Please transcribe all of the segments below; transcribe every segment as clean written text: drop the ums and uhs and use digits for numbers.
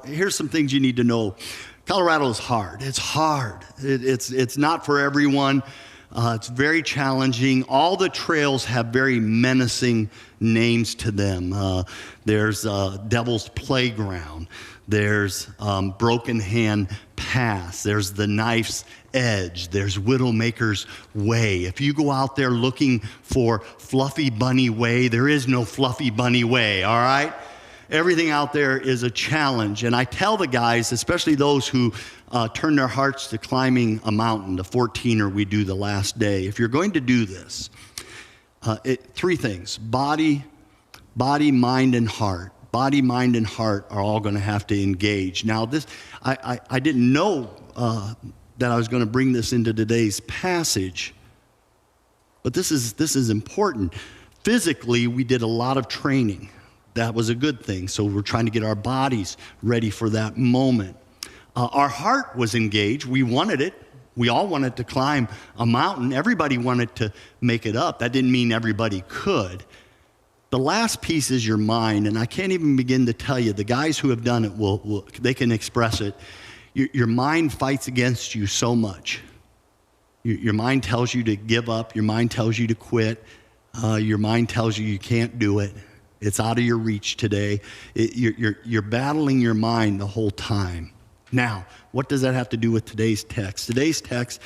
here's some things you need to know. Colorado is hard. It's hard. It's not for everyone. It's very challenging. All the trails have very menacing names to them. There's Devil's Playground. There's Broken Hand Pass. There's the Knife's Edge. There's Widowmaker's Way. If you go out there looking for Fluffy Bunny Way, there is no Fluffy Bunny Way, all right? Everything out there is a challenge. And I tell the guys, especially those who turn their hearts to climbing a mountain, the 14er we do the last day. If you're going to do this, three things: body, mind, and heart. Body, mind, and heart are all going to have to engage. Now, this I didn't know that I was going to bring this into today's passage, but this is important. Physically, we did a lot of training. That was a good thing. So we're trying to get our bodies ready for that moment. Our heart was engaged. We wanted it. We all wanted to climb a mountain. Everybody wanted to make it up. That didn't mean everybody could. The last piece is your mind, and I can't even begin to tell you. The guys who have done it they can express it. Your mind fights against you so much. Your mind tells you to give up. Your mind tells you to quit. Your mind tells you can't do it. It's out of your reach today. You're battling your mind the whole time. Now, what does that have to do with today's text? Today's text,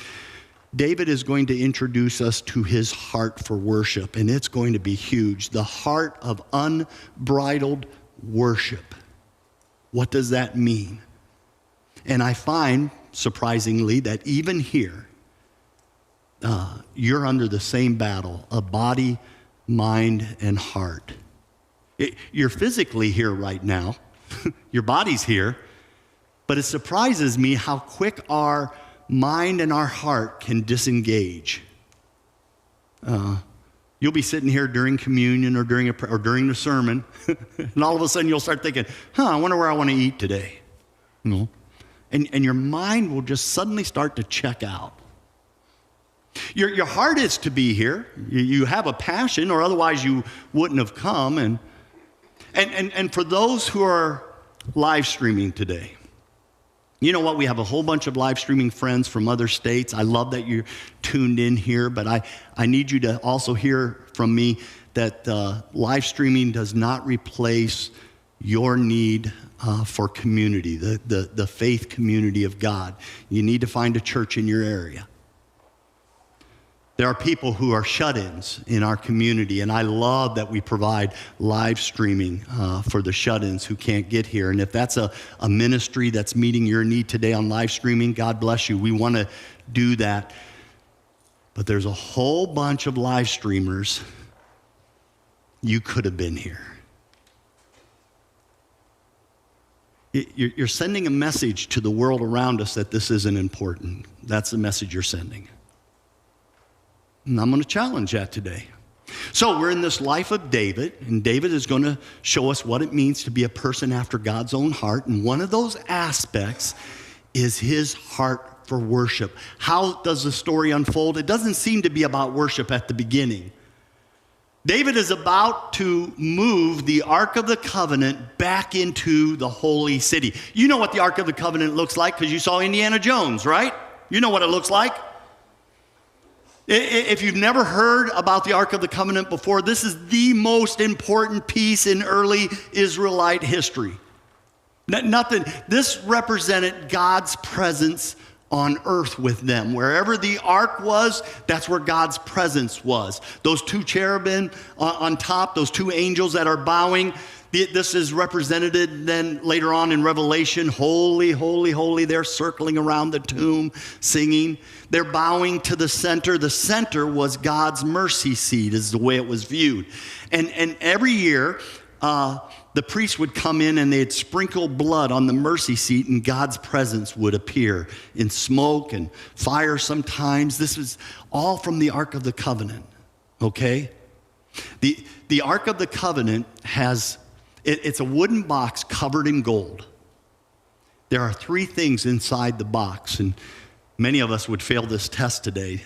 David is going to introduce us to his heart for worship, and it's going to be huge. The heart of unbridled worship. What does that mean? And I find, surprisingly, that even here, you're under the same battle of body, mind, and heart. You're physically here right now. Your body's here. But it surprises me how quick our mind and our heart can disengage. You'll be sitting here during communion or during the sermon, and all of a sudden you'll start thinking, I wonder where I want to eat today. No. And your mind will just suddenly start to check out. Your heart is to be here. You have a passion, or otherwise you wouldn't have come. And for those who are live streaming today, you know what? We have a whole bunch of live streaming friends from other states. I love that you're tuned in here, but I need you to also hear from me that live streaming does not replace your need for community, the faith community of God. You need to find a church in your area. There are people who are shut-ins in our community, and I love that we provide live streaming for the shut-ins who can't get here. And if that's a ministry that's meeting your need today on live streaming, God bless you. We want to do that. But there's a whole bunch of live streamers. You could have been here. You're sending a message to the world around us that this isn't important. That's the message you're sending. And I'm going to challenge that today. So we're in this life of David, and David is going to show us what it means to be a person after God's own heart. And one of those aspects is his heart for worship. How does the story unfold? It doesn't seem to be about worship at the beginning. David is about to move the Ark of the Covenant back into the holy city. You know what the Ark of the Covenant looks like because you saw Indiana Jones, right? You know what it looks like. If you've never heard about the Ark of the Covenant before, this is the most important piece in early Israelite history. This represented God's presence on earth with them. Wherever the ark was, that's where God's presence was. Those two cherubim on top, those two angels that are bowing, this is represented then later on in Revelation. Holy, holy, holy. They're circling around the tomb, singing. They're bowing to the center. The center was God's mercy seat, is the way it was viewed. And every year, the priest would come in and they'd sprinkle blood on the mercy seat, and God's presence would appear in smoke and fire sometimes. This was all from the Ark of the Covenant, okay? The Ark of the Covenant has, it's a wooden box covered in gold. There are three things inside the box, and many of us would fail this test today.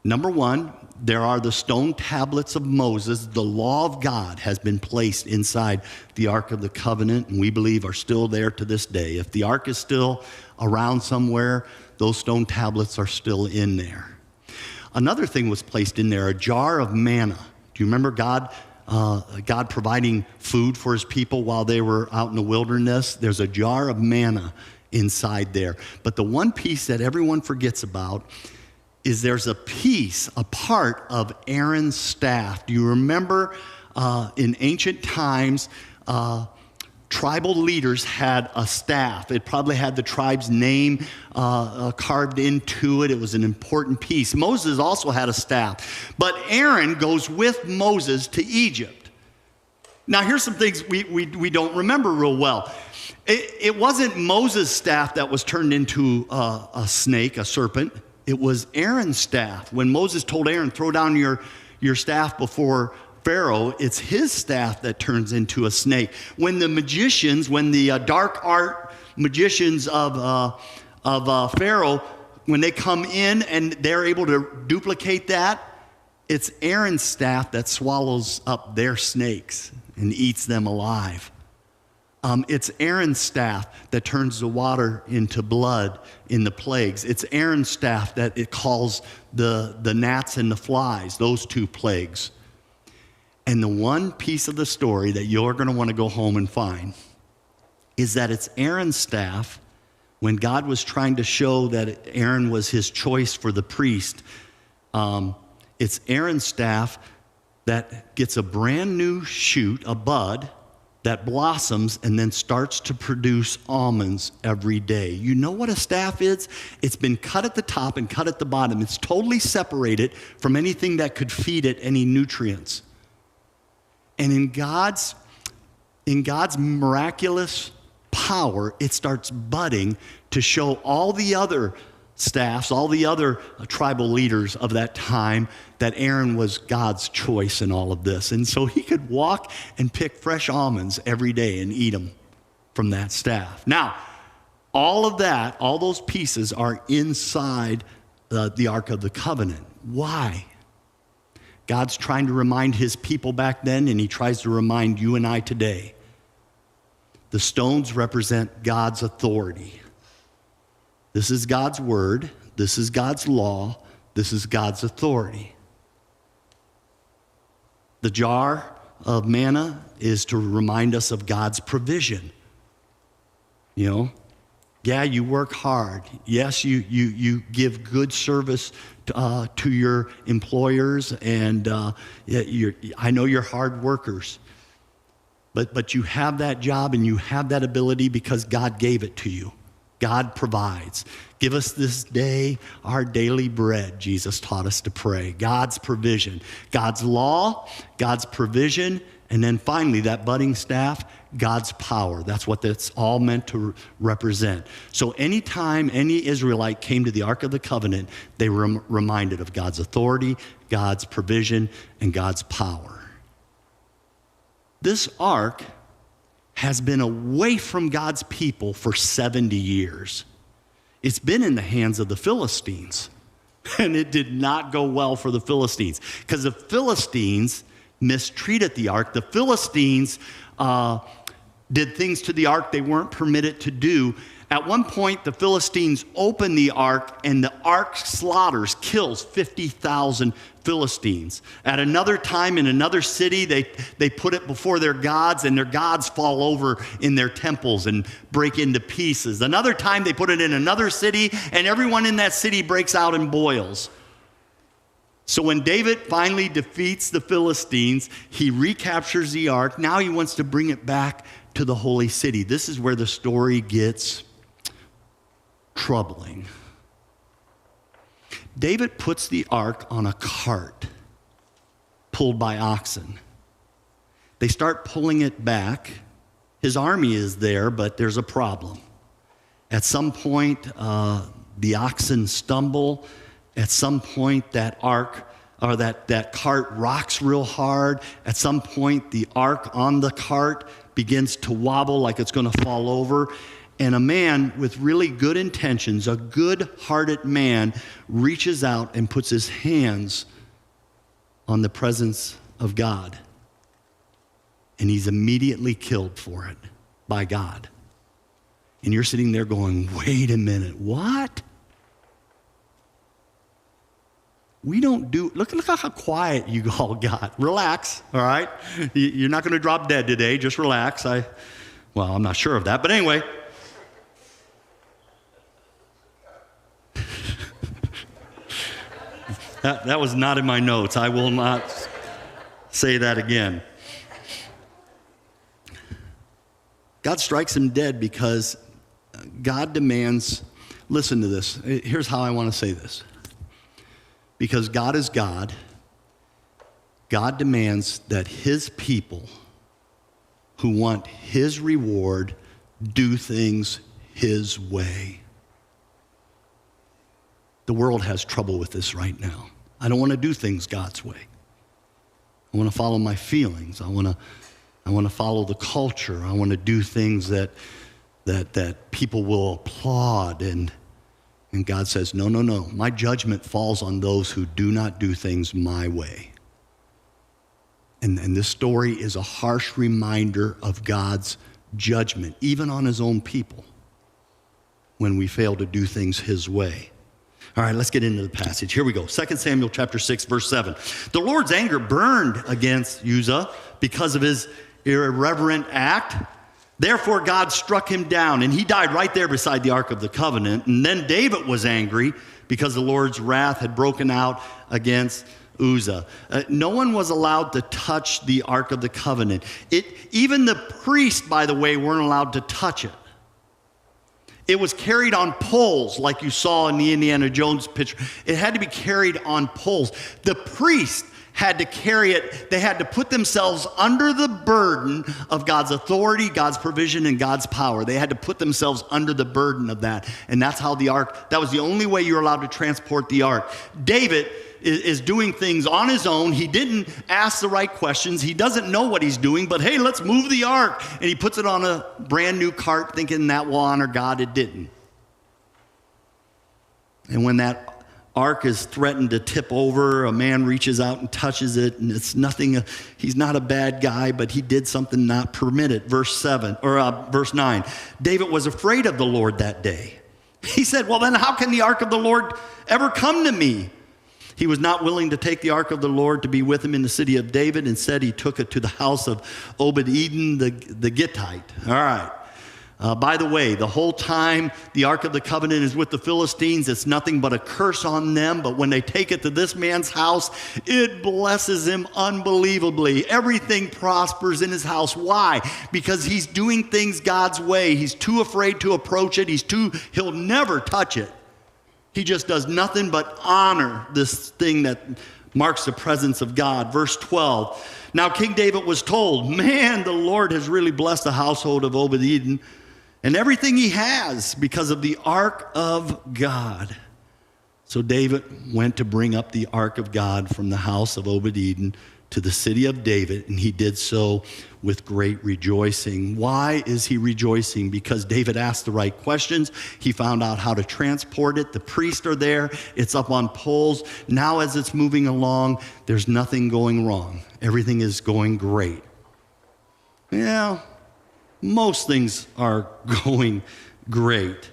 Number one, there are the stone tablets of Moses. The law of God has been placed inside the Ark of the Covenant, and we believe are still there to this day. If the Ark is still around somewhere, those stone tablets are still in there. Another thing was placed in there, a jar of manna. Do you remember God providing food for his people while they were out in the wilderness? There's a jar of manna inside there. But the one piece that everyone forgets about is there's a part of Aaron's staff. Do you remember in ancient times, tribal leaders had a staff. It probably had the tribe's name carved into it. It was an important piece. Moses also had a staff. But Aaron goes with Moses to Egypt. Now, here's some things we don't remember real well. It wasn't Moses' staff that was turned into a snake, a serpent. It was Aaron's staff. When Moses told Aaron, throw down your staff before Pharaoh, it's his staff that turns into a snake. When the dark art magicians of Pharaoh, when they come in and they're able to duplicate that, it's Aaron's staff that swallows up their snakes and eats them alive. It's Aaron's staff that turns the water into blood in the plagues. It's Aaron's staff that it calls the gnats and the flies, those two plagues. And the one piece of the story that you're going to want to go home and find is that it's Aaron's staff, when God was trying to show that Aaron was his choice for the priest, it's Aaron's staff that gets a brand new shoot, a bud, that blossoms and then starts to produce almonds every day. You know what a staff is? It's been cut at the top and cut at the bottom. It's totally separated from anything that could feed it any nutrients. And in God's miraculous power, it starts budding to show all the other staffs, all the other tribal leaders of that time, that Aaron was God's choice in all of this. And so he could walk and pick fresh almonds every day and eat them from that staff. Now, all of that, all those pieces are inside the Ark of the Covenant. Why? God's trying to remind his people back then, and he tries to remind you and I today. The stones represent God's authority. This is God's word. This is God's law. This is God's authority. The jar of manna is to remind us of God's provision. You know, yeah, you work hard. Yes, you give good service to your employers, and I know you're hard workers. But you have that job and you have that ability because God gave it to you. God provides. Give us this day our daily bread, Jesus taught us to pray. God's provision. God's law, God's provision, and then finally that budding staff, God's power. That's what that's all meant to represent. So anytime any Israelite came to the Ark of the Covenant, they were reminded of God's authority, God's provision, and God's power. This ark has been away from God's people for 70 years. It's been in the hands of the Philistines, and it did not go well for the Philistines because the Philistines mistreated the ark. The Philistines did things to the ark they weren't permitted to do. At one point, the Philistines opened the ark, and the ark kills 50,000 Philistines. At another time, in another city, they put it before their gods, and their gods fall over in their temples and break into pieces. Another time, they put it in another city, and everyone in that city breaks out in boils. So when David finally defeats the Philistines, he recaptures the ark. Now he wants to bring it back to the holy city. This is where the story gets troubling. David puts the ark on a cart pulled by oxen. They start pulling it back. His army is there, but there's a problem. At some point, the oxen stumble. At some point, that ark or that cart rocks real hard. At some point, the ark on the cart begins to wobble like it's going to fall over. And a man with really good intentions, a good-hearted man, reaches out and puts his hands on the presence of God. And he's immediately killed for it by God. And you're sitting there going, wait a minute, what? We don't do, look how quiet you all got. Relax, all right? You're not going to drop dead today, just relax. I'm not sure of that, but anyway. That was not in my notes. I will not say that again. God strikes him dead because God demands, listen to this. Here's how I want to say this. Because God is God, God demands that his people who want his reward do things his way. The world has trouble with this right now. I don't want to do things God's way. I want to follow my feelings. I want to follow the culture. I want to do things that people will applaud. And God says, no. My judgment falls on those who do not do things my way. And this story is a harsh reminder of God's judgment, even on his own people, when we fail to do things his way. All right, let's get into the passage. Here we go. 2 Samuel chapter 6, verse 7. The Lord's anger burned against Uzzah because of his irreverent act. Therefore, God struck him down, and he died right there beside the Ark of the Covenant. And then David was angry because the Lord's wrath had broken out against Uzzah. No one was allowed to touch the Ark of the Covenant. Even the priests, by the way, weren't allowed to touch it. It was carried on poles, like you saw in the Indiana Jones picture. It had to be carried on poles. The priest had to carry it. They had to put themselves under the burden of God's authority, God's provision, and God's power. They had to put themselves under the burden of that. And that's how the ark, that was the only way you were allowed to transport the ark. David is doing things on his own. He didn't ask the right questions. He doesn't know what he's doing, but hey, let's move the ark. And he puts it on a brand new cart thinking that will honor God. It didn't. And when that ark is threatened to tip over, a man reaches out and touches it, and it's nothing. He's not a bad guy, but he did something not permitted. Verse 9. David was afraid of the Lord that day. He said, well, then how can the ark of the Lord ever come to me? He was not willing to take the ark of the Lord to be with him in the city of David. Instead, he took it to the house of Obed-Edom the Gittite. All right. By the way, the whole time the Ark of the Covenant is with the Philistines, it's nothing but a curse on them. But when they take it to this man's house, it blesses him unbelievably. Everything prospers in his house. Why? Because he's doing things God's way. He's too afraid to approach it. He'll never touch it. He just does nothing but honor this thing that marks the presence of God. Verse 12. Now King David was told, man, the Lord has really blessed the household of Obed-Edom and everything he has because of the ark of God. So David went to bring up the ark of God from the house of Obed-Edom to the city of David, and he did so with great rejoicing. Why is he rejoicing? Because David asked the right questions. He found out how to transport it. The priests are there. It's up on poles. Now as it's moving along, there's nothing going wrong. Everything is going great. Yeah, most things are going great.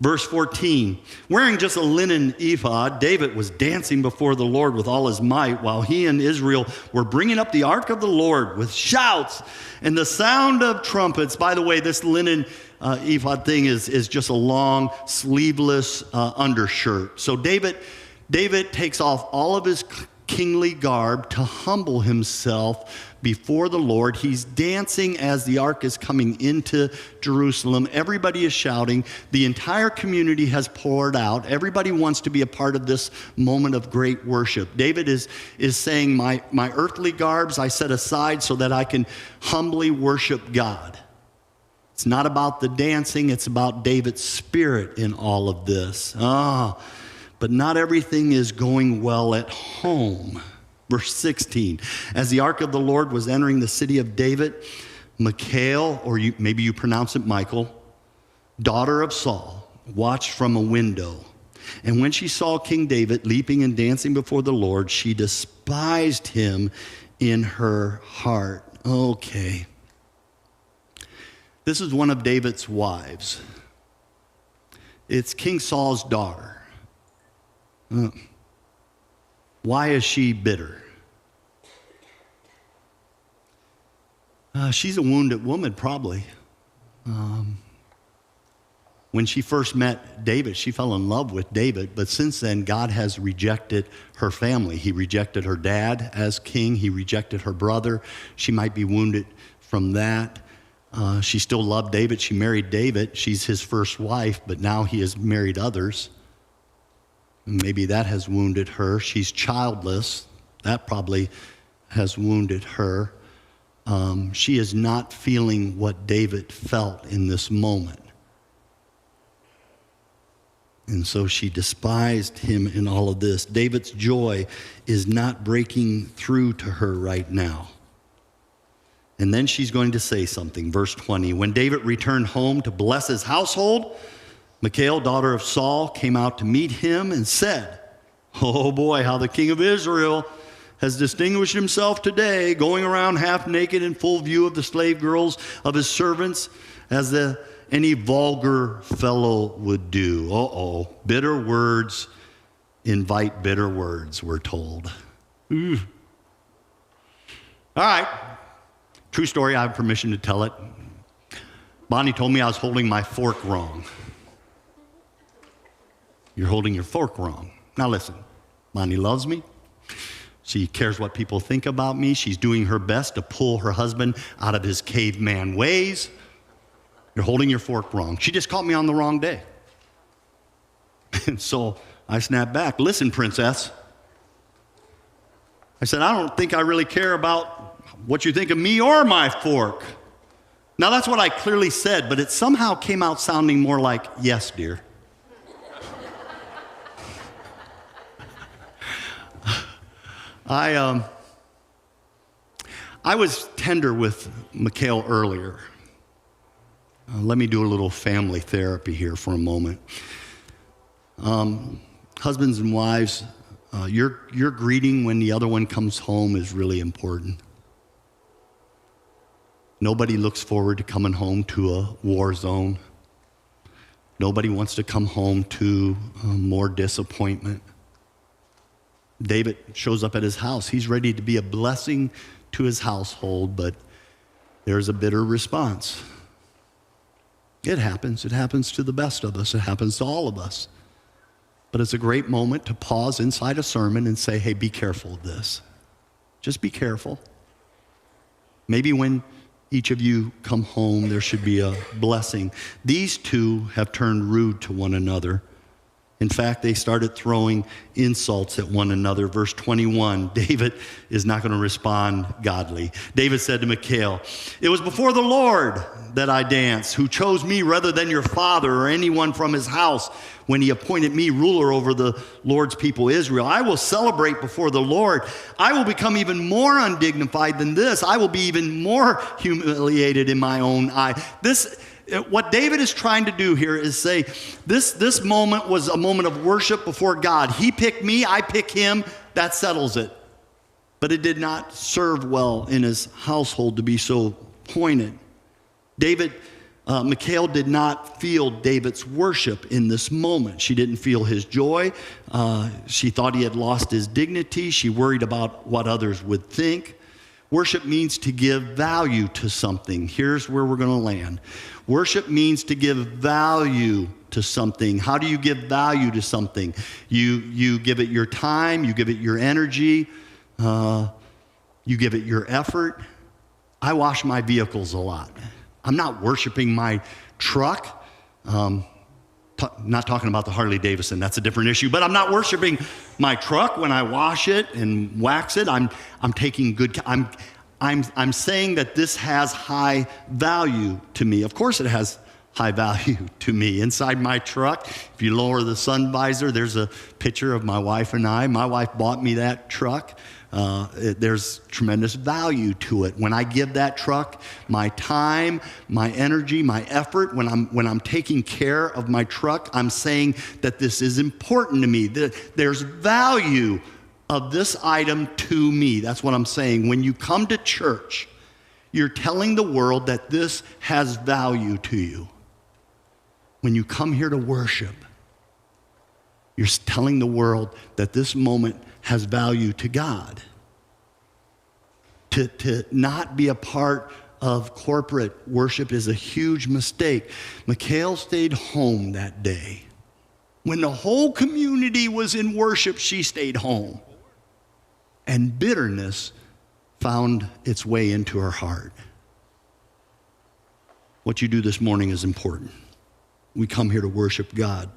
Verse 14, wearing just a linen ephod, David was dancing before the Lord with all his might while he and Israel were bringing up the ark of the Lord with shouts and the sound of trumpets. By the way, this linen ephod thing is just a long, sleeveless undershirt. So David takes off all of his kingly garb to humble himself before the Lord. He's dancing as the ark is coming into Jerusalem. Everybody is shouting. The entire community has poured out. Everybody wants to be a part of this moment of great worship. David is saying, my earthly garbs I set aside so that I can humbly worship God. It's not about the dancing. It's about David's spirit in all of this. But not everything is going well at home. Verse 16, as the ark of the Lord was entering the city of David, Michal, or maybe you pronounce it Michael, daughter of Saul, watched from a window. And when she saw King David leaping and dancing before the Lord, she despised him in her heart. Okay. This is one of David's wives. It's King Saul's daughter. Why is she bitter? She's a wounded woman, probably. When she first met David, she fell in love with David, but since then, God has rejected her family. He rejected her dad as king. He rejected her brother. She might be wounded from that. She still loved David. She married David. She's his first wife, but now he has married others. Maybe that has wounded her. She's childless. That probably has wounded her. She is not feeling what David felt in this moment. And so she despised him in all of this. David's joy is not breaking through to her right now. And then she's going to say something. Verse 20, when David returned home to bless his household, Michal, daughter of Saul, came out to meet him and said, "Oh boy, how the king of Israel has distinguished himself today, going around half naked in full view of the slave girls of his servants, as any vulgar fellow would do." Bitter words invite bitter words, we're told. All right. True story, I have permission to tell it. Bonnie told me I was holding my fork wrong. You're holding your fork wrong. Now listen, Bonnie loves me. She cares what people think about me. She's doing her best to pull her husband out of his caveman ways. You're holding your fork wrong. She just caught me on the wrong day. And so I snapped back. Listen, princess. I said, I don't think I really care about what you think of me or my fork. Now, that's what I clearly said, but it somehow came out sounding more like, yes, dear. I was tender with Michal earlier. Let me do a little family therapy here for a moment. Husbands and wives, your greeting when the other one comes home is really important. Nobody looks forward to coming home to a war zone. Nobody wants to come home to more disappointment. David shows up at his house. He's ready to be a blessing to his household, but there's a bitter response. It happens. It happens to the best of us. It happens to all of us. But it's a great moment to pause inside a sermon and say, hey, be careful of this. Just be careful. Maybe when each of you come home, there should be a blessing. These two have turned rude to one another. In fact, they started throwing insults at one another. Verse 21, David is not going to respond godly. David said to Michal, "It was before the Lord that I danced, who chose me rather than your father or anyone from his house when he appointed me ruler over the Lord's people Israel. I will celebrate before the Lord. I will become even more undignified than this. I will be even more humiliated in my own eye." What David is trying to do here is say, this moment was a moment of worship before God. He picked me, I pick him, that settles it. But it did not serve well in his household to be so pointed. Michal did not feel David's worship in this moment. She didn't feel his joy. She thought he had lost his dignity. She worried about what others would think. Worship means to give value to something. Here's where we're going to land. Worship means to give value to something. How do you give value to something? You give it your time, you give it your energy, you give it your effort. I wash my vehicles a lot. I'm not worshiping my truck. Not talking about the Harley Davidson, that's a different issue, but I'm not worshiping my truck when I wash it and wax it. I'm taking good care. I'm saying that this has high value to me. Of course it has high value to me. Inside my truck, if you lower the sun visor, there's a picture of my wife and I. My wife bought me that truck There's tremendous value to it. When I give that truck my time, my energy, my effort, when I'm taking care of my truck, I'm saying that this is important to me. There's value of this item to me. That's what I'm saying. When you come to church, you're telling the world that this has value to you. When you come here to worship, you're telling the world that this moment has value to God. To not be a part of corporate worship is a huge mistake. Mikhail stayed home that day. When the whole community was in worship, she stayed home. And bitterness found its way into her heart. What you do this morning is important. We come here to worship God.